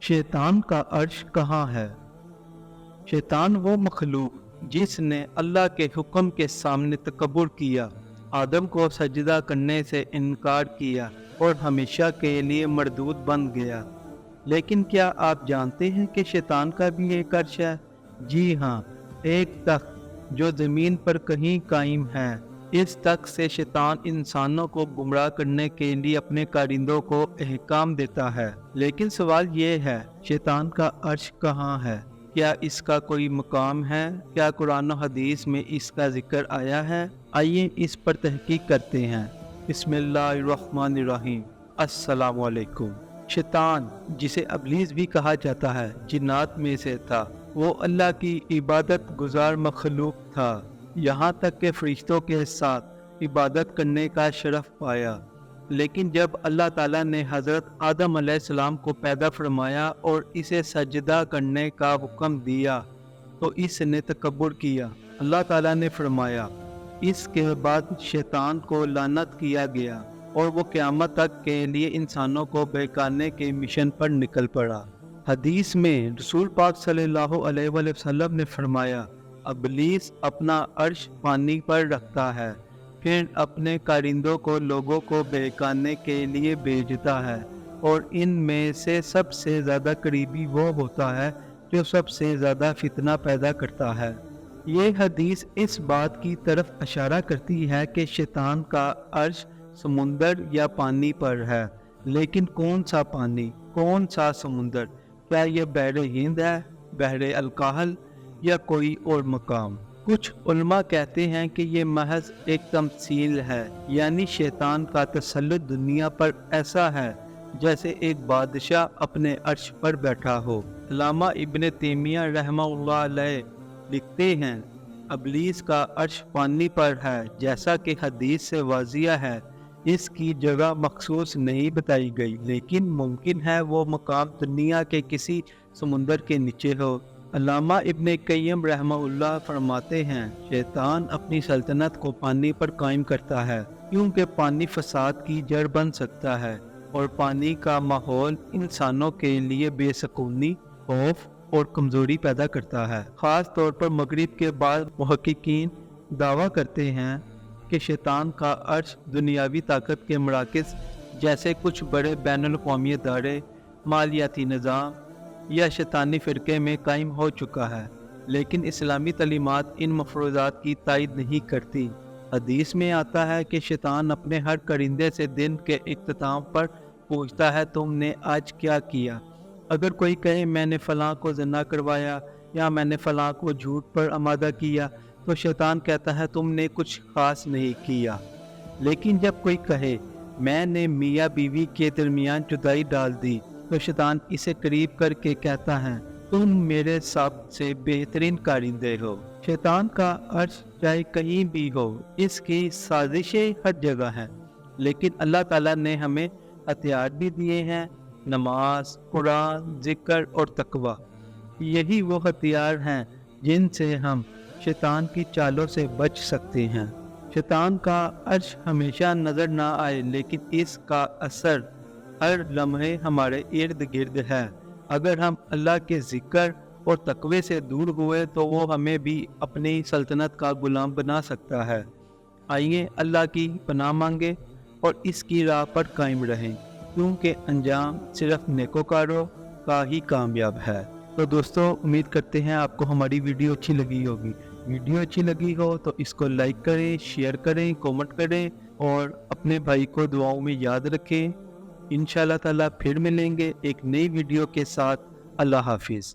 शैतान का अर्श कहाँ है? शैतान वो मखलूक जिसने अल्लाह के हुक्म के सामने तकब्बुर किया, आदम को सजदा करने से इनकार किया और हमेशा के लिए मरदूद बन गया। लेकिन क्या आप जानते हैं कि शैतान का भी एक अर्श है? जी हाँ, एक तख्त जो ज़मीन पर कहीं कायम है। इस तख्त से शैतान इंसानों को गुमराह करने के लिए अपने कारिंदों को अहकाम देता है। लेकिन सवाल ये है, शैतान का अर्श कहाँ है? क्या इसका कोई मुकाम है? क्या कुरान और हदीस में इसका जिक्र आया है? आइए इस पर तहकीक करते हैं। बिस्मिल्लाहिर्रहमानिर्रहीम। अस्सलामु अलैकुम। शैतान, जिसे इब्लीस भी कहा जाता है, जिन्नात में से था। वो अल्लाह की इबादत गुजार मखलूक था, यहाँ तक कि फरिश्तों के साथ इबादत करने का शरफ पाया। लेकिन जब अल्लाह ताला ने हज़रत आदम अलैहिस्सलाम को पैदा फरमाया और इसे सजदा करने का हुक्म दिया तो इसने तकब्बुर किया। अल्लाह ताला ने फरमाया, इसके बाद शैतान को लानत किया गया और वो क़यामत तक के लिए इंसानों को बहकाने के मिशन पर निकल पड़ा। हदीस में रसूल पाक सल्लल्लाहु अलैहि वसल्लम ने फरमाया, इब्लीस अपना अर्श पानी पर रखता है, फिर अपने कारिंदों को लोगों को बहकाने के लिए भेजता है और इनमें से सबसे ज़्यादा करीबी वो होता है जो सबसे ज़्यादा फितना पैदा करता है। ये हदीस इस बात की तरफ इशारा करती है कि शैतान का अर्श समुंदर या पानी पर है। लेकिन कौन सा पानी, कौन सा समुंदर? क्या यह बहरे हिंद है, बहरे अलकाहल या कोई और मकाम? कुछ उलमा कहते हैं कि ये महज एक तमसील है, यानी शैतान का तसल्लुत दुनिया पर ऐसा है जैसे एक बादशाह अपने अर्श पर बैठा हो। अल्लामा इब्न तैमिया रहमतुल्लाह अलैह लिखते हैं, इब्लीस का अर्श पानी पर है, जैसा कि हदीस से वाज़िया है। इसकी जगह मखसूस नहीं बताई गई, लेकिन मुमकिन है वो मकाम दुनिया के किसी समुंदर के नीचे हो। अल्लामा इब्न क़य्यिम रहमतुल्लाह फरमाते हैं, शैतान अपनी सल्तनत को पानी पर कायम करता है, क्योंकि पानी फसाद की जड़ बन सकता है और पानी का माहौल इंसानों के लिए बेसकूनी, खौफ और कमज़ोरी पैदा करता है। ख़ास तौर पर मगरिब के बाद मुहक्किकीन दावा करते हैं कि शैतान का अर्श दुनियावी ताकत के मराकज़ जैसे कुछ बड़े बैनुल अक़वामी इदारे, मालियाती निज़ाम या शैतानी फ़िरक़े में कायम हो चुका है। लेकिन इस्लामी तालीमात इन मफरूज़ात की तायद नहीं करती। हदीस में आता है कि शैतान अपने हर करिंदे से दिन के इख्तिताम पर पूछता है, तुमने आज क्या किया? अगर कोई कहे मैंने फ़लाँ को ज़िना करवाया या मैंने फ़लाँ को झूठ पर आमादा किया, तो शैतान कहता है तुमने कुछ ख़ास नहीं किया। लेकिन जब कोई कहे मैंने मियाँ बीवी के दरमियान जुदाई डाल दी, तो शैतान इसे करीब करके कहता है तुम मेरे सबसे बेहतरीन कारिंदे हो। शैतान का अर्श चाहे कहीं भी हो, इसकी साजिशें हर जगह हैं। लेकिन अल्लाह ताला ने हमें हथियार भी दिए हैं, नमाज, कुरान, ज़िक्र और तकवा। यही वो हथियार हैं जिनसे हम शैतान की चालों से बच सकते हैं। शैतान का अर्श हमेशा नज़र ना आए, लेकिन इसका असर हर लम्हे हमारे इर्द गिर्द है। अगर हम अल्लाह के ज़िक्र और तकवे से दूर हुए तो वो हमें भी अपनी सल्तनत का गुलाम बना सकता है। आइए अल्लाह की पनाह मांगे और इसकी राह पर कायम रहें, क्योंकि अंजाम सिर्फ नेकोकारों का ही कामयाब है। तो दोस्तों, उम्मीद करते हैं आपको हमारी वीडियो अच्छी लगी होगी। वीडियो अच्छी लगी हो तो इसको लाइक करें, शेयर करें, कमेंट करें और अपने भाई को दुआओं में याद रखें। इंशाअल्लाह ताला फिर मिलेंगे एक नई वीडियो के साथ। अल्लाह हाफिज़।